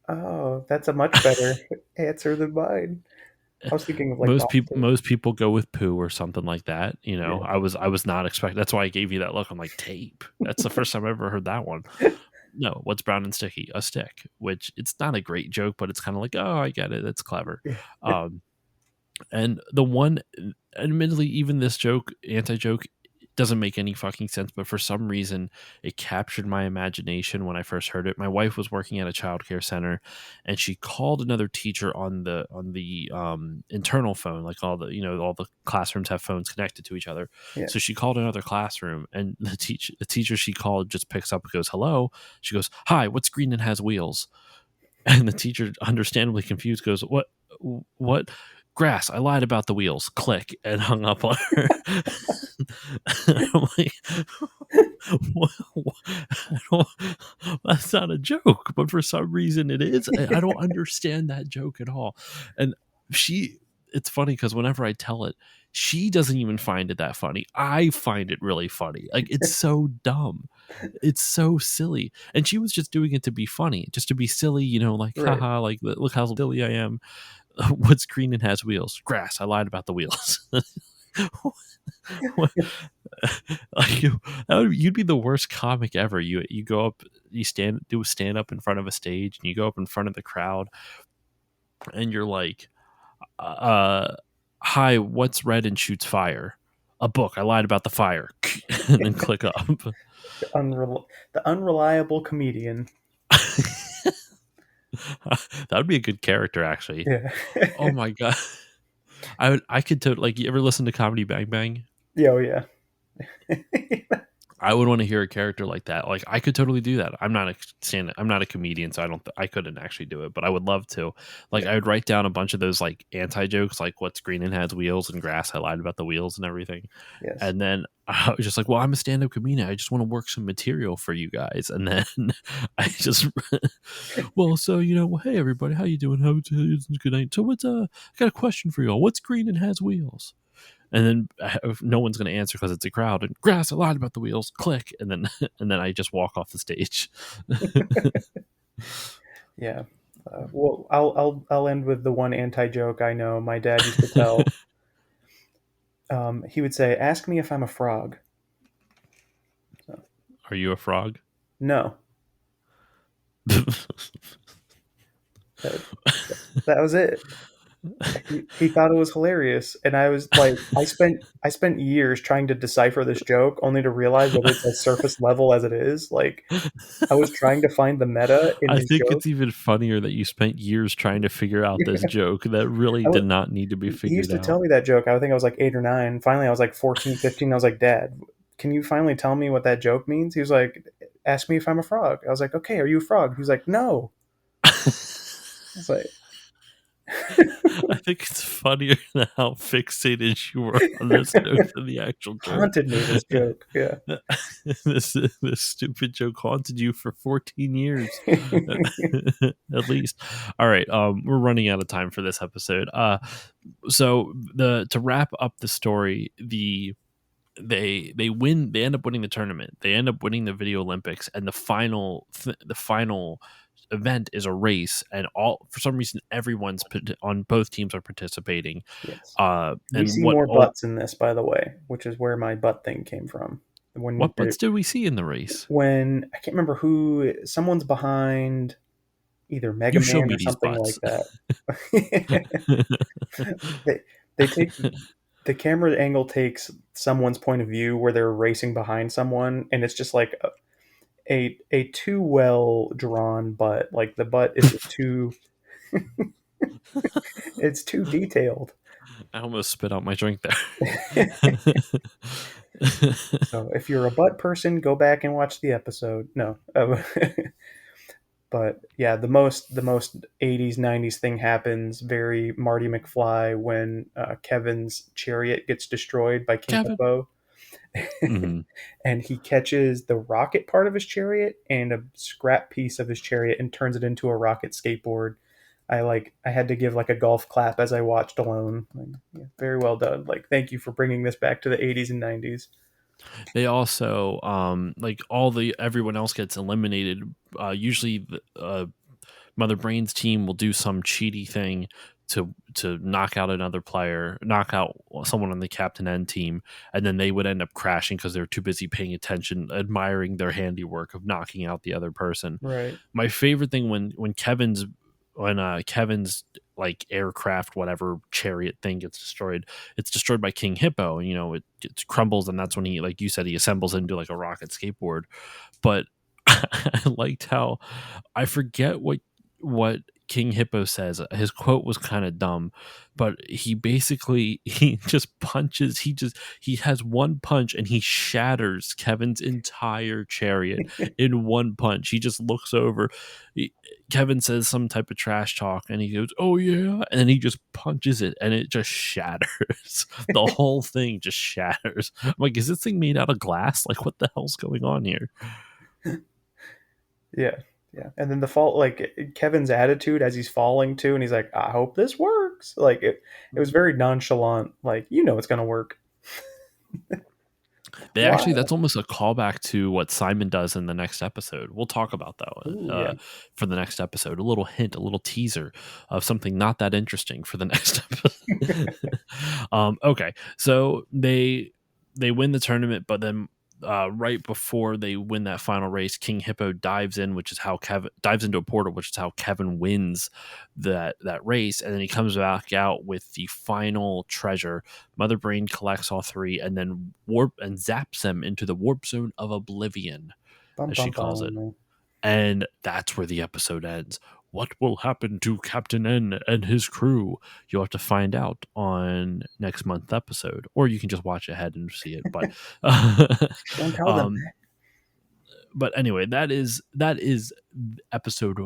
Oh, that's a much better answer than mine. I was thinking of like Boston. Most people go with poo or something like that. You know, Yeah. I was not expecting. That's why I gave you that look. I'm like tape. That's the first time I've ever heard that one. No, what's brown and sticky? A stick. Which it's not a great joke, but it's kind of like, oh, I get it. It's clever. Yeah. Um, and the one, admittedly, even this joke, anti joke, doesn't make any fucking sense, but for some reason, it captured my imagination when I first heard it. My wife was working at a childcare center, and she called another teacher on the internal phone, like all the classrooms have phones connected to each other. Yeah. So she called another classroom, and the teacher she called just picks up and goes, "Hello." She goes, "Hi, what's green and has wheels?" And the teacher, understandably confused, goes, What? Grass. I lied about the wheels." Click, and hung up on her. I'm like, that's not a joke, but for some reason it is. I don't understand that joke at all. And it's funny because whenever I tell it, she doesn't even find it that funny. I find it really funny. Like, it's so dumb. It's so silly. And she was just doing it to be funny, just to be silly, like, Right. haha, like, look how silly I am. What's green and has wheels? Grass. I lied about the wheels. Like, you'd be the worst comic ever. You go up, do a stand up in front of a stage, and you go up in front of the crowd, and you're like, "Hi, what's red and shoots fire?" "A book. I lied about the fire." And then click up. The unreliable comedian. That would be a good character, actually. Yeah. Oh my god, I could like. You ever listen to Comedy Bang Bang? Yeah. Oh, yeah. I would want to hear a character like that. Like, I could totally do that. I'm not a comedian, so I couldn't actually do it, but I would love to. Like, Yeah. I would write down a bunch of those like anti jokes, like what's green and has wheels and grass. I lied about the wheels and everything. Yes. And then I was just like, well, I'm a stand up comedian. I just want to work some material for you guys. And then I just, well, so, hey, everybody, how you doing? It's a good night. So I got a question for you all. What's green and has wheels? And then no one's going to answer because it's a crowd. And grass, I lied about the wheels. Click, and then and then I just walk off the stage. Yeah. Well, I'll end with the one anti joke I know my dad used to tell. He would say, "Ask me if I'm a frog." So, Are you a frog? no, that, that was it. He thought it was hilarious, and I was like, I spent years trying to decipher this joke, only to realize that it's as surface level as it is. Like, I was trying to find the meta in I his think joke. it's even funnier that you spent years trying to figure out this joke that really I did was, not need to be he used figured to tell out. me that joke. I think I was like 8 or 9. Finally, I was like 14, 15. I was like, "Dad, can you finally tell me what that joke means?" He was like, "Ask me if I'm a frog." I was like, "Okay, are you a frog?" He was like, "No." I was like, I think it's funnier than how fixated you were on this joke than the actual joke. haunted me, this joke. Yeah. This stupid joke haunted you for 14 years at least. All right, we're running out of time for this episode. So to wrap up the story, they end up winning the tournament. They end up winning the Video Olympics, and the final event is a race, and all for some reason everyone's on both teams are participating. Yes. We And see more butts in this, by the way, which is where my butt thing came from. what butts did we see in the race? When I can't remember who, someone's behind either Mega You show Man me or these something butts. like that. they take the camera angle takes someone's point of view where they're racing behind someone, and it's just like a too well drawn butt. Like, the butt is just too it's too detailed. I almost spit out my drink there. So if you're a butt person, go back and watch the episode. No. But yeah, the most 80s 90s thing happens very Marty McFly when Kevin's chariot gets destroyed by King Kevin. Hippo. Hmm. And he catches the rocket part of his chariot and a scrap piece of his chariot and turns it into a rocket skateboard. I had to give like a golf clap as I watched alone. Like, yeah, very well done. Like, thank you for bringing this back to the 80s and 90s. They also like all the everyone else gets eliminated. Usually, Mother Brain's team will do some cheaty thing to knock out another player, knock out someone on the Captain N team, and then they would end up crashing because they're too busy paying attention, admiring their handiwork of knocking out the other person. Right. My favorite thing when Kevin's like aircraft whatever chariot thing gets destroyed, it's destroyed by King Hippo. You know, it crumbles, and that's when he, like you said, he assembles into like a rocket skateboard. But I liked how, I forget what King Hippo says. His quote was kind of dumb, but he basically he just punches. He has one punch and he shatters Kevin's entire chariot in one punch. He just looks over. Kevin says some type of trash talk, and he goes, "Oh yeah," and then he just punches it, and it just shatters. The whole thing just shatters. I'm like, is this thing made out of glass? Like, what the hell's going on here? Yeah. Yeah. And then the fall, like Kevin's attitude as he's falling too, and he's like, I hope this works. Like it was very nonchalant, like, it's gonna work. They actually, Wow. that's almost a callback to what Simon does in the next episode. We'll talk about that Ooh, yeah. for the next episode. A little hint, a little teaser of something not that interesting for the next episode. Okay, so they win the tournament, but then right before they win that final race, King Hippo dives in, which is how Kevin dives into a portal, which is how Kevin wins that race, and then he comes back out with the final treasure. Mother Brain collects all three and then warp and zaps them into the warp zone of oblivion, Bum as she bum calls it. bum. And that's where the episode ends. What will happen to Captain N and his crew? You'll have to find out on next month's episode, or you can just watch ahead and see it. But Don't tell them um, but anyway, that is episode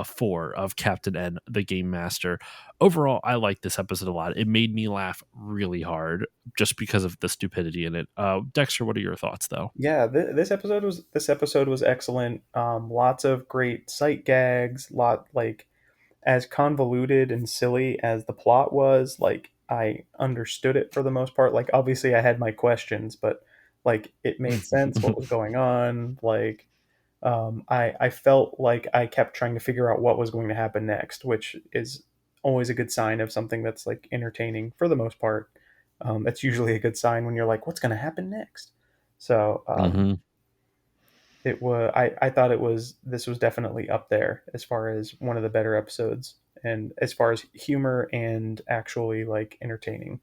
4 of Captain N, the Game Master. Overall, I like this episode a lot. It made me laugh really hard just because of the stupidity in it. Dexter, what are your thoughts, though? Yeah, this episode was excellent. Lots of great sight gags. Like as convoluted and silly as the plot was. Like I understood it for the most part. Like obviously I had my questions, but like it made sense what was going on. Like I felt like I kept trying to figure out what was going to happen next, which is always a good sign of something that's like entertaining for the most part. That's usually a good sign when you're like, what's going to happen next? So Hmm. I thought this was definitely up there as far as one of the better episodes and as far as humor and actually like entertaining.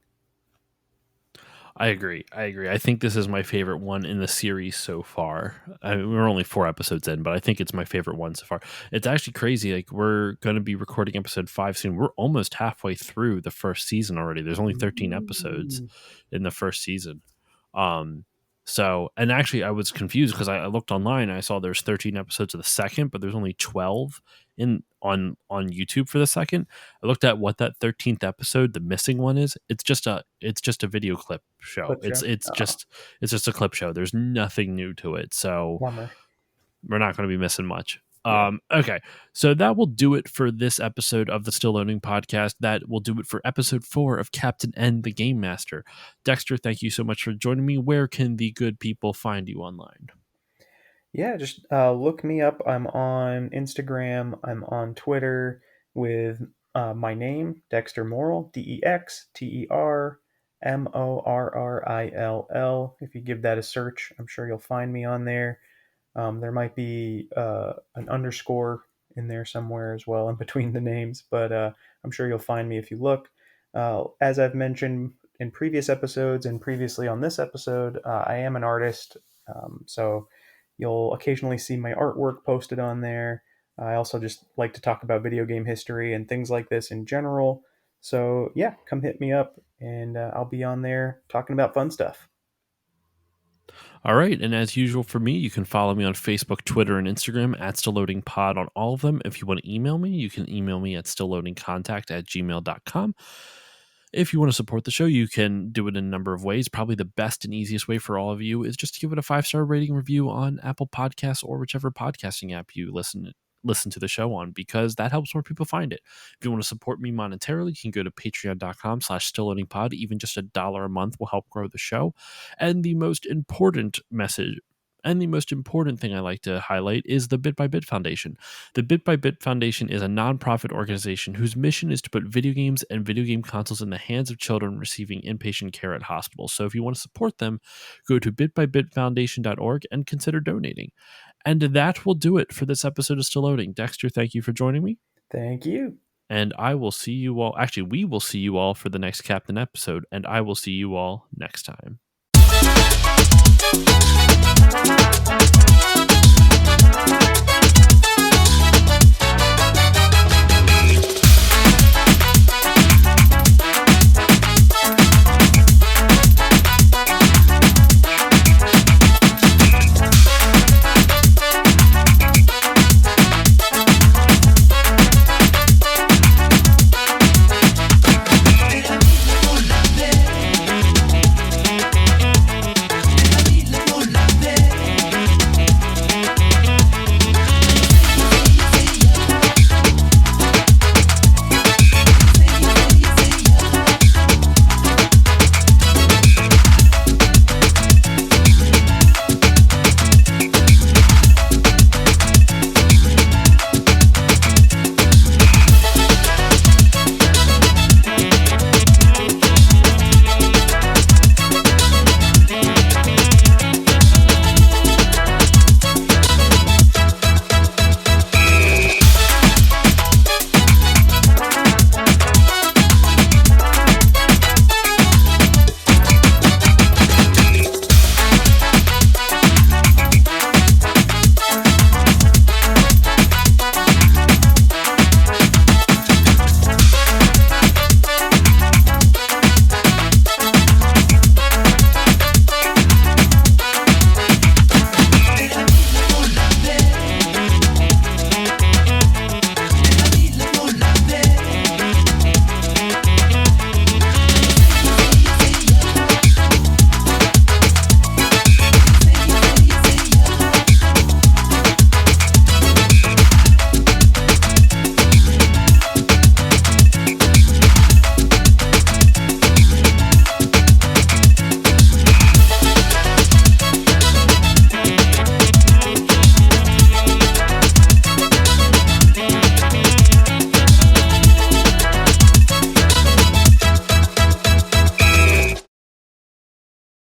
I agree. I agree. I think this is my favorite one in the series so far. I mean, we're only 4 episodes in, but I think it's my favorite one so far. It's actually crazy. Like, we're going to be recording episode 5 soon. We're almost halfway through the first season already. There's only 13 episodes Ooh. in the first season. Um, so, and actually, I was confused because I looked online and I saw there's 13 episodes of the second, but there's only 12 in on YouTube for the second. I looked at what that 13th episode, the missing one, is. It's just a video clip show. Clip It's show. it's just it's just a clip show. There's nothing new to it, so Bummer. we're not going to be missing much. Yeah. Okay, so that will do it for this episode of the Still Learning podcast. That will do it for episode 4 of Captain N, the Game Master. Dexter, thank you so much for joining me. Where can the good people find you online? Yeah, just look me up. I'm on Instagram. I'm on Twitter with my name, Dexter Morrill, DexterMorrill. If you give that a search, I'm sure you'll find me on there. There might be an underscore in there somewhere as well in between the names, but I'm sure you'll find me if you look. As I've mentioned in previous episodes and previously on this episode, I am an artist. So you'll occasionally see my artwork posted on there. I also just like to talk about video game history and things like this in general. So yeah, come hit me up and I'll be on there talking about fun stuff. All right. And as usual for me, you can follow me on Facebook, Twitter, and Instagram at StillLoadingPod on all of them. If you want to email me, you can email me at stillloadingcontact@gmail.com. If you want to support the show, you can do it in a number of ways. Probably the best and easiest way for all of you is just to give it a 5-star rating review on Apple Podcasts or whichever podcasting app you listen to the show on, because that helps more people find it. If you want to support me monetarily, you can go to patreon.com/stillloadingpod. Even just $1 a month will help grow the show. And the most important message and the most important thing I like to highlight is the Bit by Bit Foundation. The Bit by Bit Foundation is a nonprofit organization whose mission is to put video games and video game consoles in the hands of children receiving inpatient care at hospitals. So if you want to support them, go to bitbybitfoundation.org and consider donating. And that will do it for this episode of Still Loading. Dexter, thank you for joining me. Thank you. And I will see you all. Actually, we will see you all for the next Captain episode, and I will see you all next time.